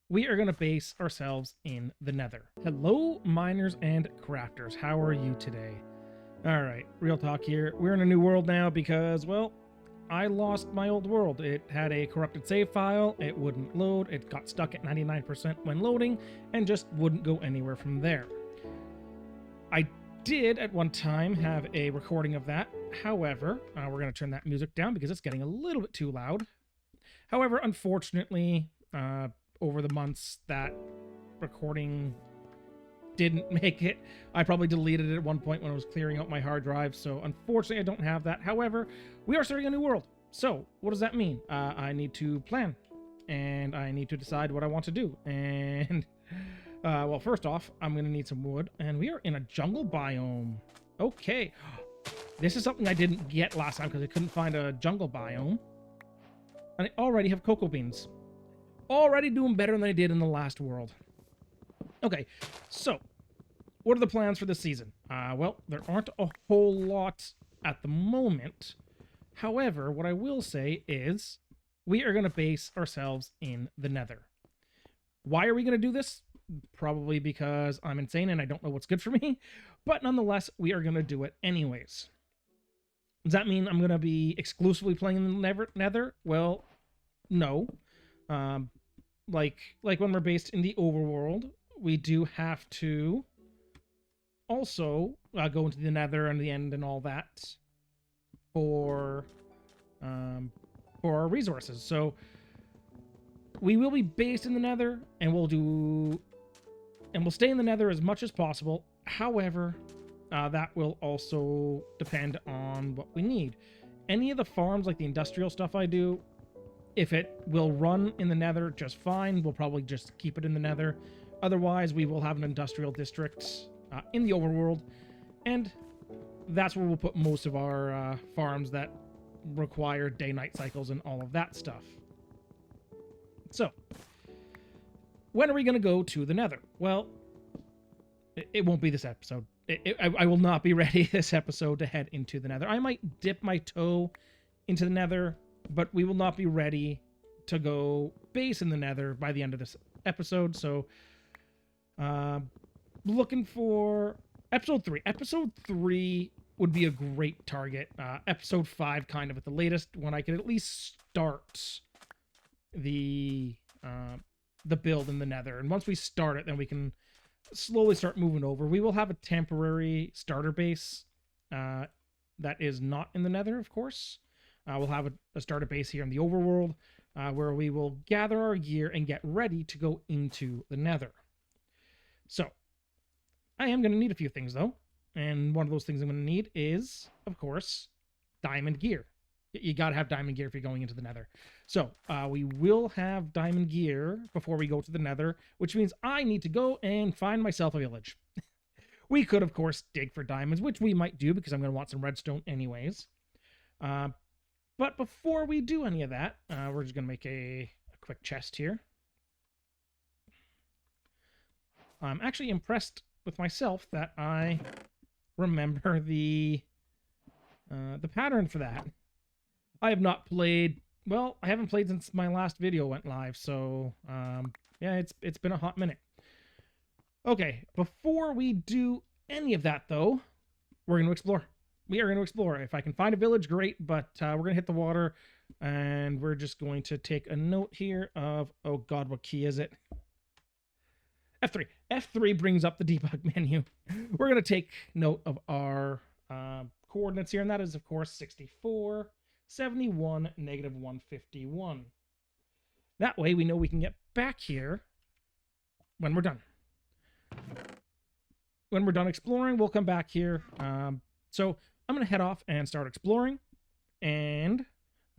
we are going to base ourselves in the Nether. Hello, miners and crafters. How are you today? All right, real talk here. We're in a new world now because, well, I lost my old world. It had a corrupted save file. It wouldn't load. It got stuck at 99% when loading and just wouldn't go anywhere from there. I did at one time have a recording of that. However, we're going to turn that music down because it's getting a little bit too loud. However, unfortunately, over the months, that recording didn't make it. I probably deleted it at one point when I was clearing out my hard drive, so unfortunately I don't have that. However, we are starting a new world. So what does that mean? I need to plan, and I need to decide what I want to do. And well, first off, I'm going to need some wood, and we are in a jungle biome. Okay, this is something I didn't get last time because I couldn't find a jungle biome. And I already have cocoa beans. Already doing better than I did in the last world. Okay, so what are the plans for this season? Well, there aren't a whole lot at the moment. However, what I will say is we are going to base ourselves in the Nether. Why are we going to do this? Probably because I'm insane and I don't know what's good for me. But nonetheless, we are going to do it anyways. Does that mean I'm going to be exclusively playing in the Nether? Well, no. Like when we're based in the overworld, we do have to also go into the Nether and the end and all that for our resources. So we will be based in the Nether, and we'll stay in the Nether as much as possible. However, that will also depend on what we need. Any of the farms, like the industrial stuff I do, if it will run in the Nether just fine, we'll probably just keep it in the Nether. Otherwise, we will have an industrial district in the overworld, and that's where we'll put most of our farms that require day-night cycles and all of that stuff. So, when are we going to go to the Nether? Well, it won't be this episode. I will not be ready this episode to head into the Nether. I might dip my toe into the Nether, but we will not be ready to go base in the Nether by the end of this episode. So, looking for episode 3. Episode 3 would be a great target. Episode 5 kind of at the latest, when I could at least start the build in the Nether. And once we start it, then we can slowly start moving over. We will have a temporary starter base that is not in the Nether, of course. We'll have a starter base here in the overworld where we will gather our gear and get ready to go into the Nether. So, I am going to need a few things, though. And one of those things I'm going to need is, of course, diamond gear. You got to have diamond gear if you're going into the Nether. So, we will have diamond gear before we go to the Nether, which means I need to go and find myself a village. We could, of course, dig for diamonds, which we might do because I'm going to want some redstone anyways. But before we do any of that, we're just going to make a quick chest here. I'm actually impressed with myself that I remember the pattern for that. I have not played, well, I haven't played since my last video went live, so yeah, it's been a hot minute. Okay, before we do any of that, though, we're going to explore. We are going to explore. If I can find a village, great, but we're going to hit the water, and we're just going to take a note here of, oh god, what key is it? F3. F3 brings up the debug menu. We're going to take note of our coordinates here, and that is, of course, 64, 71, negative 151. That way we know we can get back here when we're done. When we're done exploring, we'll come back here. So I'm going to head off and start exploring. And,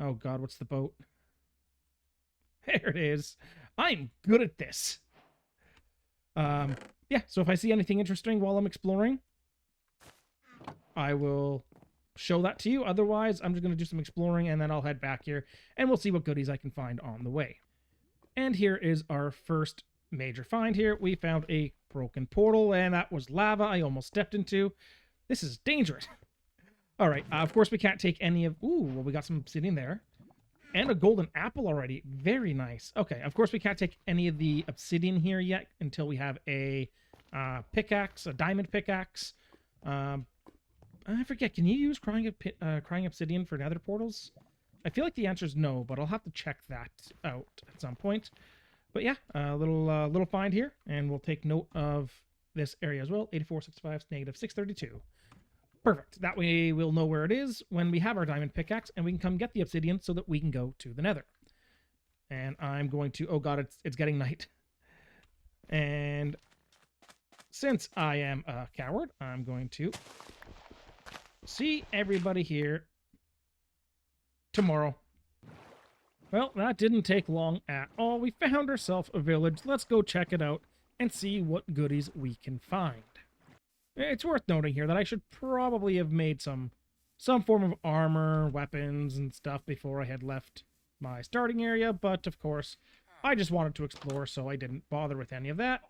oh god, what's the boat? There it is. I'm good at this. Yeah, so if I see anything interesting while I'm exploring, I will show that to you. Otherwise, I'm just going to do some exploring, and then I'll head back here, and we'll see what goodies I can find on the way. And here is our first major find here. We found a broken portal, and that was lava I almost stepped into. This is dangerous. All right, of course we can't take any of... Ooh, well, we got some obsidian there. And a golden apple already. Very nice. Okay, of course we can't take any of the obsidian here yet until we have a pickaxe, a diamond pickaxe. I forget, can you use crying obsidian for nether portals? I feel like the answer is no, but I'll have to check that out at some point. But yeah, a little find here, and we'll take note of this area as well. 8465 negative 632. Perfect. That way we'll know where it is when we have our diamond pickaxe, and we can come get the obsidian so that we can go to the nether. And I'm going to... Oh god, it's getting night. And since I am a coward, I'm going to see everybody here tomorrow. Well, that didn't take long at all. We found ourselves a village. Let's go check it out and see what goodies we can find. It's worth noting here that I should probably have made some form of armor, weapons, and stuff before I had left my starting area, but of course, I just wanted to explore, so I didn't bother with any of that.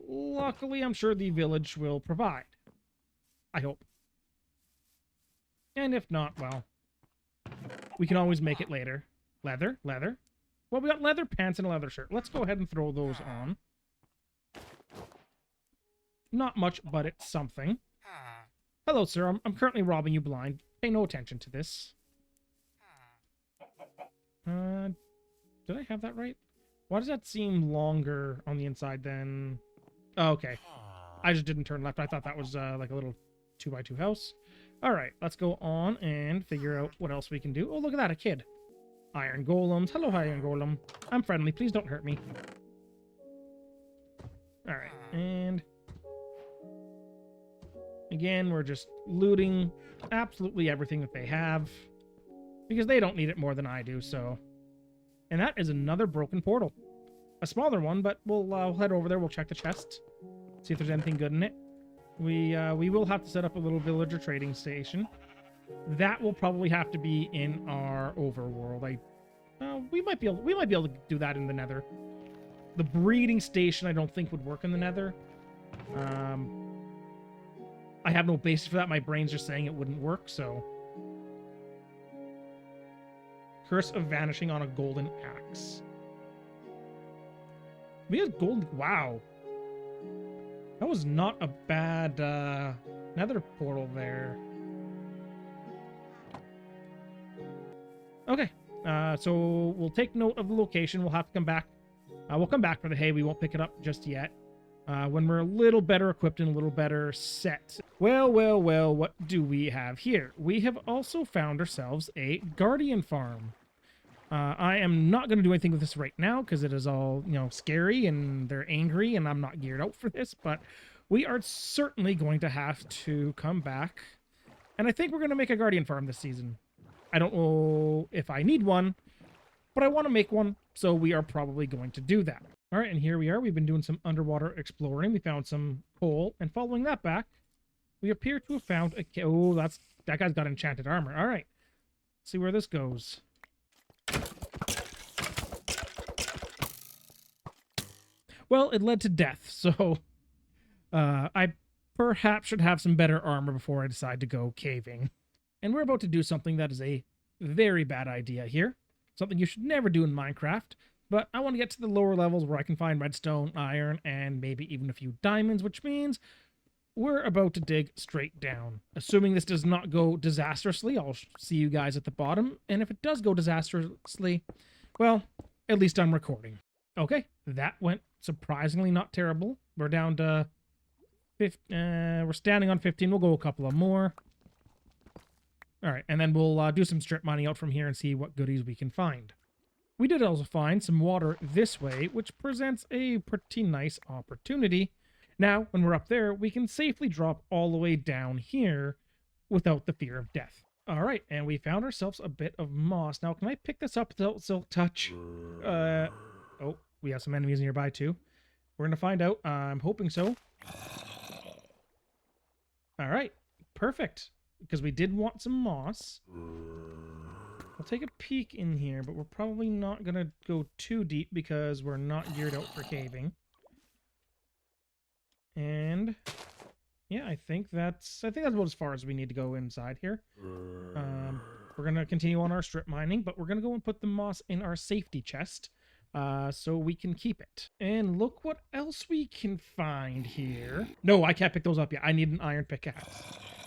Luckily, I'm sure the village will provide. I hope. And if not, well, we can always make it later. Leather. Well, we got leather pants and a leather shirt. Let's go ahead and throw those on. Not much, but it's something. Hello, sir. I'm currently robbing you blind. Pay no attention to this. Did I have that right? Why does that seem longer on the inside than... Oh, okay. I just didn't turn left. I thought that was like a little 2x2 house. All right, let's go on and figure out what else we can do. Oh, look at that, a kid. Iron golems. Hello, iron golem. I'm friendly. Please don't hurt me. All right, and again, we're just looting absolutely everything that they have because they don't need it more than I do, so. And that is another broken portal. A smaller one, but we'll head over there. We'll check the chest, see if there's anything good in it. We will have to set up a little villager trading station. That will probably have to be in our overworld. We might be able to do that in the nether. The breeding station I don't think would work in the nether. I have no basis for that. My brain's just saying it wouldn't work, so. Curse of vanishing on a golden axe. We have gold. Wow. That was not a bad nether portal there. Okay. So we'll take note of the location. We'll have to come back. We'll come back for the hay. We won't pick it up just yet. When we're a little better equipped and a little better set. Well, what do we have here? We have also found ourselves a guardian farm. I am not going to do anything with this right now because it is all, scary and they're angry and I'm not geared out for this, but we are certainly going to have to come back. And I think we're going to make a guardian farm this season. I don't know if I need one, but I want to make one, so we are probably going to do that. All right, and here we are. We've been doing some underwater exploring. We found some coal, and following that back, we appear to have found a... Oh, that guy's got enchanted armor. All right, let's see where this goes. Well, it led to death, so I perhaps should have some better armor before I decide to go caving. And we're about to do something that is a very bad idea here. Something you should never do in Minecraft. But I want to get to the lower levels where I can find redstone, iron, and maybe even a few diamonds, which means we're about to dig straight down. Assuming this does not go disastrously, I'll see you guys at the bottom. And if it does go disastrously, well, at least I'm recording. Okay, that went surprisingly not terrible. We're down to 15, we're standing on 15. We'll go a couple of more. All right, and then we'll do some strip mining out from here and see what goodies we can find. We did also find some water this way, which presents a pretty nice opportunity. Now, when we're up there, we can safely drop all the way down here without the fear of death. All right, and we found ourselves a bit of moss. Now, can I pick this up without silk touch? Oh, we have some enemies nearby too. We're gonna find out. I'm hoping so. All right, perfect. Because we did want some moss. We'll take a peek in here, but we're probably not going to go too deep because we're not geared out for caving. And yeah, I think that's about as far as we need to go inside here. we're going to continue on our strip mining, but we're going to go and put the moss in our safety chest so we can keep it. And look what else we can find here. No, I can't pick those up yet. I need an iron pickaxe.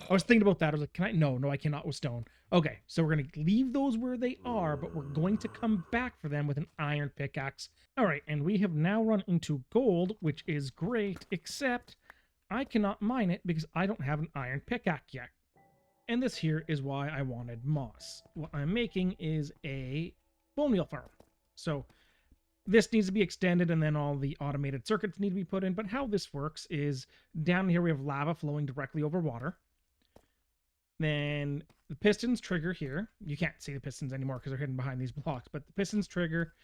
I was thinking about that. I was like, can I? No, I cannot with stone. Okay, so we're going to leave those where they are, but we're going to come back for them with an iron pickaxe. All right, and we have now run into gold, which is great, except I cannot mine it because I don't have an iron pickaxe yet. And this here is why I wanted moss. What I'm making is a bone meal farm. So this needs to be extended, and then all the automated circuits need to be put in. But how this works is down here we have lava flowing directly over water. Then the pistons trigger here. You can't see the pistons anymore because they're hidden behind these blocks, but the pistons trigger,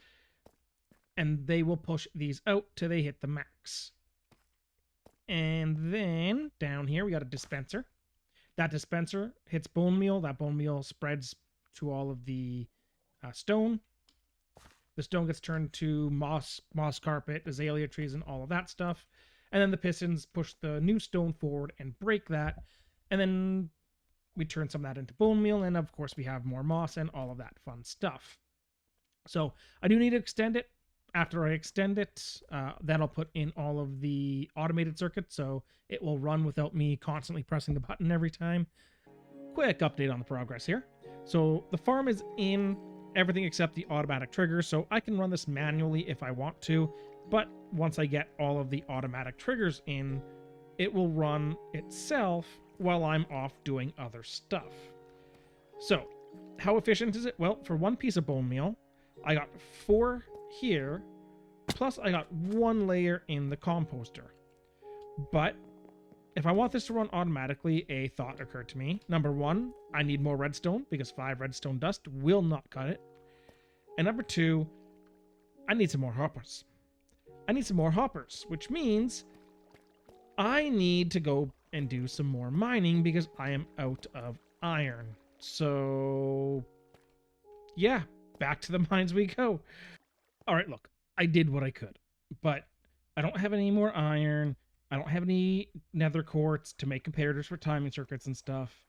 and they will push these out till they hit the max. And then down here we got a dispenser. That dispenser hits bone meal. That bone meal spreads to all of the stone. The stone gets turned to moss carpet, azalea trees, and all of that stuff. And then the pistons push the new stone forward and break that. And then we turn some of that into bone meal. And of course, we have more moss and all of that fun stuff. So I do need to extend it. After I extend it, then I'll put in all of the automated circuits so it will run without me constantly pressing the button every time. Quick update on the progress here. So the farm is in everything except the automatic triggers, so I can run this manually if I want to, but once I get all of the automatic triggers in, it will run itself while I'm off doing other stuff. So how efficient is it? Well, for one piece of bone meal, I got 4 here, plus I got 1 layer in the composter. But if I want this to run automatically, a thought occurred to me. Number 1, I need more redstone because 5 redstone dust will not cut it. And number 2, I need some more hoppers. I need some more hoppers, which means I need to go and do some more mining because I am out of iron. So yeah, back to the mines we go. All right, look, I did what I could, but I don't have any more iron. I don't have any nether quartz to make comparators for timing circuits and stuff.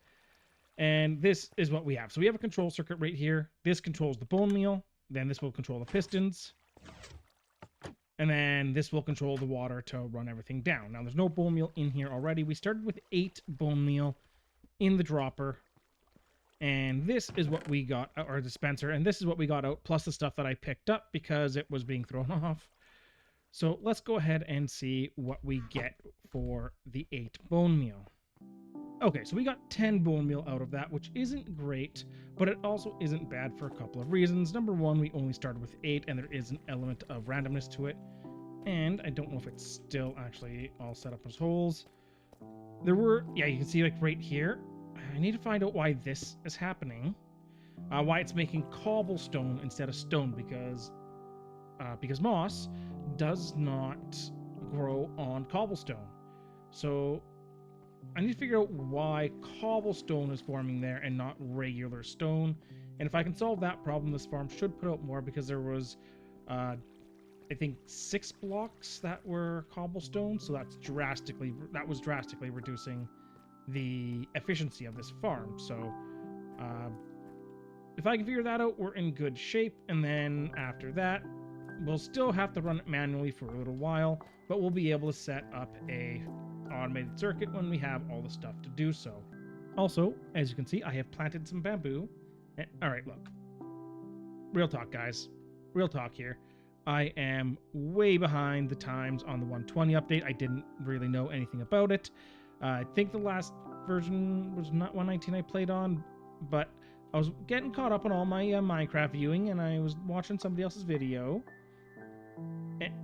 And this is what we have. So we have a control circuit right here. This controls the bone meal. Then this will control the pistons. And then this will control the water to run everything down. Now, there's no bone meal in here already. We started with 8 bone meal in the dropper. And this is what we got, our dispenser, and this is what we got out, plus the stuff that I picked up because it was being thrown off. So let's go ahead and see what we get for the 8 bone meal. Okay, so we got 10 bone meal out of that, which isn't great, but it also isn't bad for a couple of reasons. Number 1, we only started with 8, and there is an element of randomness to it. And I don't know if it's still actually all set up as holes. There were, yeah, you can see like right here. I need to find out why this is happening. Why it's making cobblestone instead of stone, because moss does not grow on cobblestone. So I need to figure out why cobblestone is forming there and not regular stone. And if I can solve that problem, this farm should put out more, because there was, I think 6 blocks that were cobblestone. So that was drastically reducing the efficiency of this farm. So if I can figure that out, we're in good shape. And then after that, we'll still have to run it manually for a little while, but we'll be able to set up a automated circuit when we have all the stuff to do so. Also, as you can see, I have planted some bamboo. And, all right, look, real talk, guys, real talk here. I am way behind the times on the 120 update. I didn't really know anything about it. I think the last version was not 119 I played on, but I was getting caught up on all my Minecraft viewing, and I was watching somebody else's video,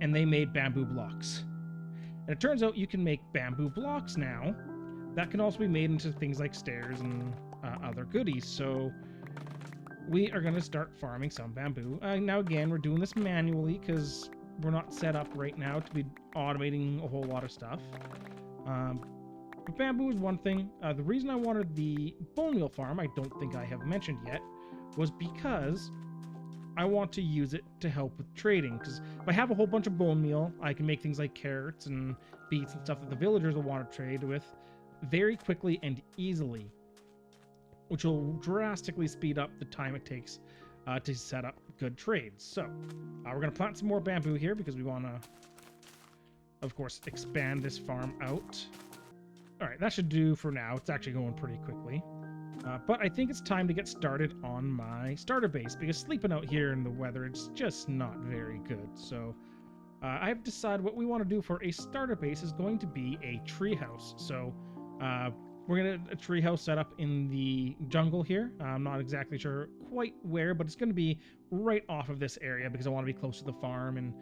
and they made bamboo blocks. And it turns out you can make bamboo blocks now that can also be made into things like stairs and other goodies. So we are going to start farming some bamboo. Now, again, we're doing this manually because we're not set up right now to be automating a whole lot of stuff. But bamboo is one thing. The reason I wanted the bone meal farm, I don't think I have mentioned yet, was because I want to use it to help with trading. Because if I have a whole bunch of bone meal, I can make things like carrots and beets and stuff that the villagers will want to trade with very quickly and easily. which will drastically speed up the time it takes to set up good trades. So we're going to plant some more bamboo here because we want to, of course, expand this farm out. All right, that should do for now. It's actually going pretty quickly. But I think it's time to get started on my starter base because sleeping out here in the weather, it's just not very good. So I've decided what we want to do for a starter base is going to be a treehouse. So we're going to a treehouse set up in the jungle here. I'm not exactly sure quite where, but it's going to be right off of this area because I want to be close to the farm and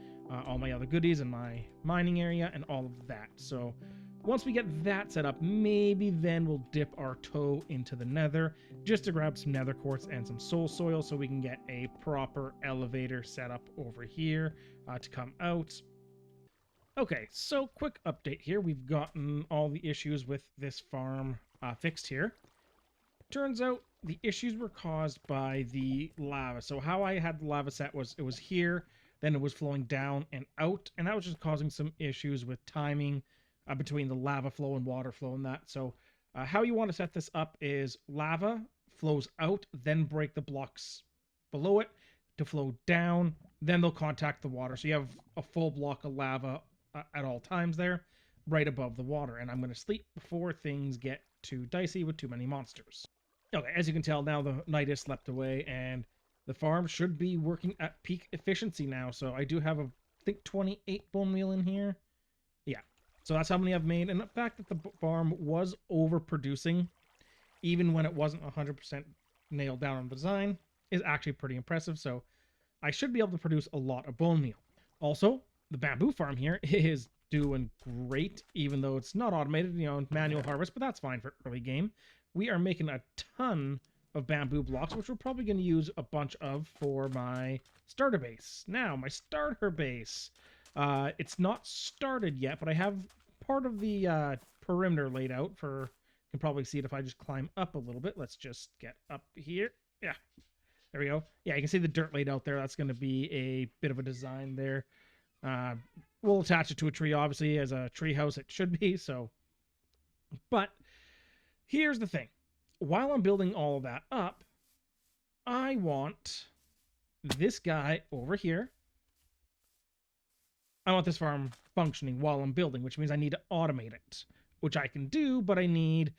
all my other goodies and my mining area and all of that. So once we get that set up, maybe then we'll dip our toe into the nether just to grab some nether quartz and some soul soil so we can get a proper elevator set up over here to come out. Okay, so quick update here. We've gotten all the issues with this farm fixed here. Turns out the issues were caused by the lava. So how I had the lava set was it was here, then it was flowing down and out, and that was just causing some issues with timing between the lava flow and water flow and that. So how you want to set this up is lava flows out, then break the blocks below it to flow down, then they'll contact the water. So you have a full block of lava at all times there, right above the water. And I'm going to sleep before things get too dicey with too many monsters. Okay, as you can tell now, the night has slept away and the farm should be working at peak efficiency now. So I do have I think 28 bone meal in here. Yeah. So that's how many I've made. And the fact that the farm was overproducing, even when it wasn't 100% nailed down on the design, is actually pretty impressive. So I should be able to produce a lot of bone meal. Also, the bamboo farm here is doing great, even though it's not automated, manual harvest, but that's fine for early game. We are making a ton of bamboo blocks, which we're probably going to use a bunch of for my starter base. Now, my starter base. It's not started yet, but I have part of the perimeter laid out for, you can probably see it if I just climb up a little bit. Let's just get up here. Yeah, there we go. Yeah, you can see the dirt laid out there. That's going to be a bit of a design there. We'll attach it to a tree, obviously, as a tree house it should be, so. But here's the thing. While I'm building all of that up, I want this guy over here. I want this farm functioning while I'm building, which means I need to automate it, which I can do, but I need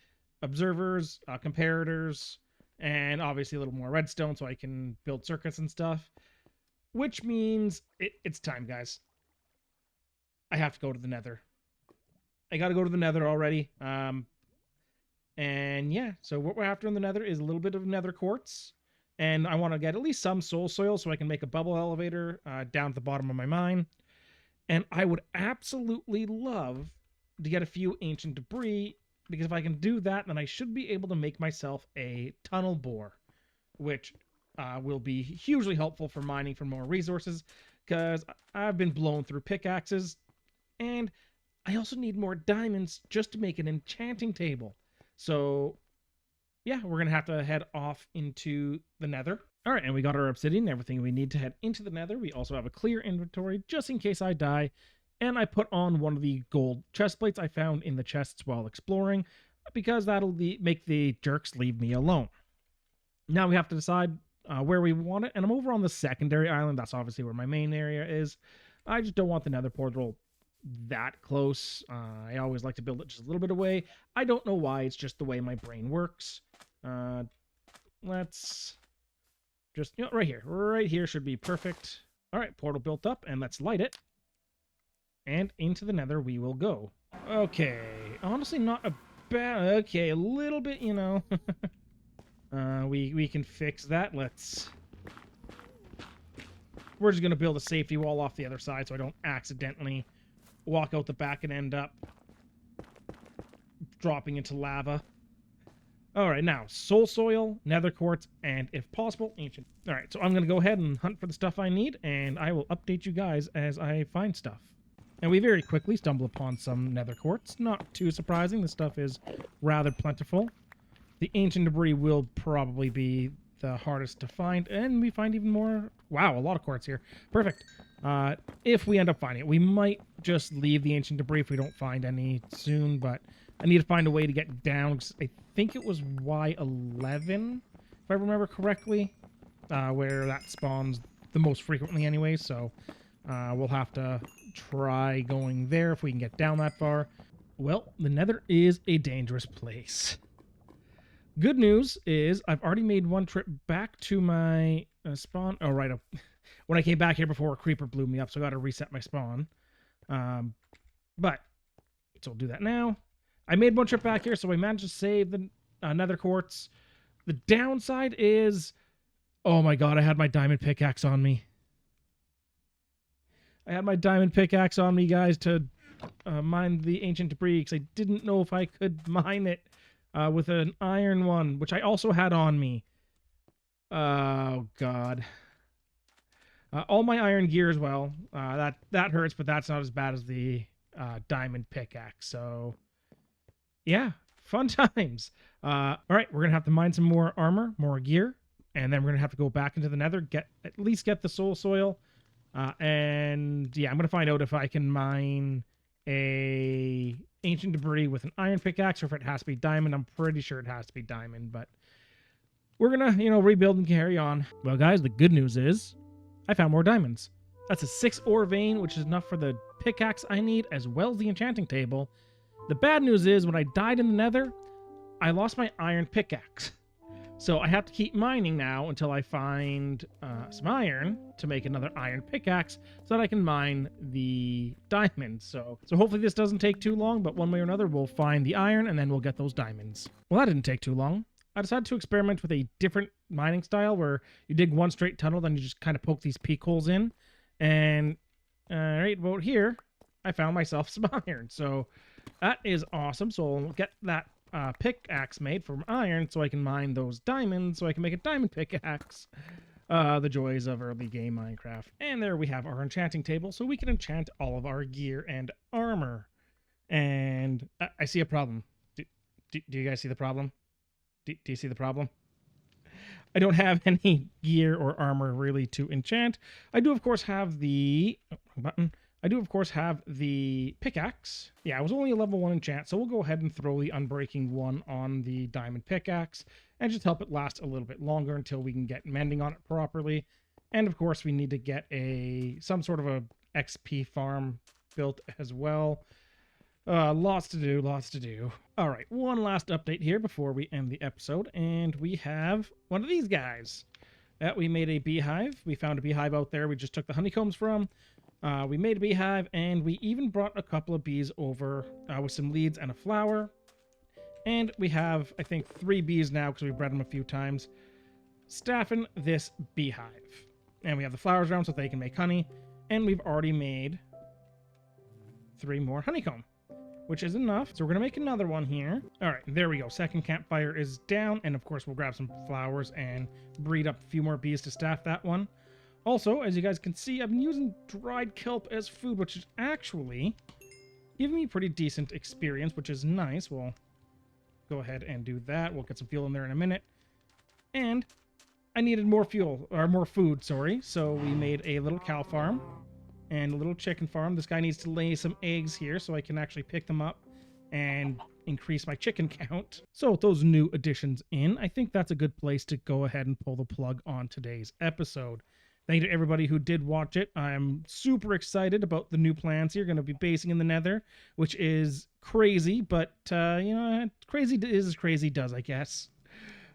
observers, comparators, and obviously a little more redstone so I can build circuits and stuff, which means it's time, guys. I have to go to the nether. I got to go to the nether already. And yeah, so what we're after in the nether is a little bit of nether quartz. And I want to get at least some soul soil so I can make a bubble elevator down at the bottom of my mine. And I would absolutely love to get a few ancient debris, because if I can do that, then I should be able to make myself a tunnel bore, which will be hugely helpful for mining for more resources, because I've been blown through pickaxes, and I also need more diamonds just to make an enchanting table. So yeah, we're going to have to head off into the nether. All right, and we got our obsidian, everything we need to head into the nether. We also have a clear inventory just in case I die. And I put on one of the gold chest plates I found in the chests while exploring, because that'll make the jerks leave me alone. Now we have to decide where we want it. And I'm over on the secondary island. That's obviously where my main area is. I just don't want the nether portal that close. I always like to build it just a little bit away. I don't know why. It's just the way my brain works. Let's just, right here. Right here should be perfect. All right, portal built up, and let's light it. And into the nether we will go. Okay, honestly not a bad, okay, a little bit, we can fix that. We're just gonna build a safety wall off the other side so I don't accidentally walk out the back and end up dropping into lava. All right, now soul soil, nether quartz, and if possible, ancient. All right, so I'm gonna go ahead and hunt for the stuff I need, and I will update you guys as I find stuff. And we very quickly stumble upon some nether quartz. Not too surprising, the stuff is rather plentiful. The ancient debris will probably be the hardest to find, and we find even more. Wow, a lot of quartz here. Perfect. If we end up finding it, we might just leave the ancient debris if we don't find any soon, but I need to find a way to get down. 'Cause I think it was Y11, if I remember correctly, where that spawns the most frequently anyway. So we'll have to try going there if we can get down that far. Well, the Nether is a dangerous place. Good news is I've already made one trip back to my spawn. Oh, right. When I came back here before, a creeper blew me up, so I got to reset my spawn. But, so we'll do that now. I made one trip back here, so I managed to save the Nether quartz. The downside is, oh my god, I had my diamond pickaxe on me. I had my diamond pickaxe on me, guys, to mine the ancient debris, because I didn't know if I could mine it with an iron one, which I also had on me. Oh, God. All my iron gear as well. That hurts, but that's not as bad as the diamond pickaxe. So, yeah, fun times. All right, we're going to have to mine some more armor, more gear, and then we're going to have to go back into the Nether, at least get the soul soil. And, yeah, I'm going to find out if I can mine a ancient debris with an iron pickaxe or if it has to be diamond. I'm pretty sure it has to be diamond, but we're going to, rebuild and carry on. Well, guys, the good news is I found more diamonds. That's a 6 ore vein, which is enough for the pickaxe I need, as well as the enchanting table. The bad news is, when I died in the Nether, I lost my iron pickaxe. So I have to keep mining now until I find some iron to make another iron pickaxe so that I can mine the diamonds. So hopefully this doesn't take too long, but one way or another, we'll find the iron and then we'll get those diamonds. Well, that didn't take too long. I decided to experiment with a different mining style where you dig one straight tunnel, then you just kind of poke these peak holes in. And right about here, I found myself some iron. So that is awesome. So I'll get that pickaxe made from iron so I can mine those diamonds so I can make a diamond pickaxe. The joys of early game Minecraft. And there we have our enchanting table so we can enchant all of our gear and armor. And I see a problem. Do you guys see the problem? Do you see the problem? I don't have any gear or armor really to enchant. I do, of course, have the... Oh, wrong button. I do, of course, have the pickaxe. Yeah, I was only a level 1 enchant, so we'll go ahead and throw the Unbreaking 1 on the diamond pickaxe and just help it last a little bit longer until we can get mending on it properly. And, of course, we need to get some sort of a XP farm built as well. Lots to do, lots to do. All right, one last update here before we end the episode, and we have one of these guys. We made a beehive. We found a beehive out there we just took the honeycombs from. We made a beehive, and we even brought a couple of bees over with some leads and a flower. And we have, I think, 3 bees now because we bred them a few times, staffing this beehive. And we have the flowers around so they can make honey. And we've already made 3 more honeycomb, which is enough. So we're going to make another one here. All right, there we go. Second campfire is down. And of course, we'll grab some flowers and breed up a few more bees to staff that one. Also, as you guys can see, I've been using dried kelp as food, which is actually giving me pretty decent experience, which is nice. We'll go ahead and do that. We'll get some fuel in there in a minute. And I needed more fuel, or more food, sorry. So we made a little cow farm and a little chicken farm. This guy needs to lay some eggs here so I can actually pick them up and increase my chicken count. So with those new additions in, I think that's a good place to go ahead and pull the plug on today's episode. Thank you to everybody who did watch it. I'm super excited about the new plans here. Going to be basing in the Nether, which is crazy, but, crazy is as crazy does, I guess.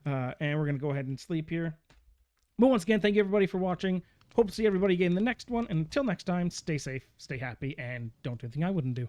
And we're going to go ahead and sleep here. But once again, thank you everybody for watching. Hope to see everybody again in the next one. And until next time, stay safe, stay happy, and don't do anything I wouldn't do.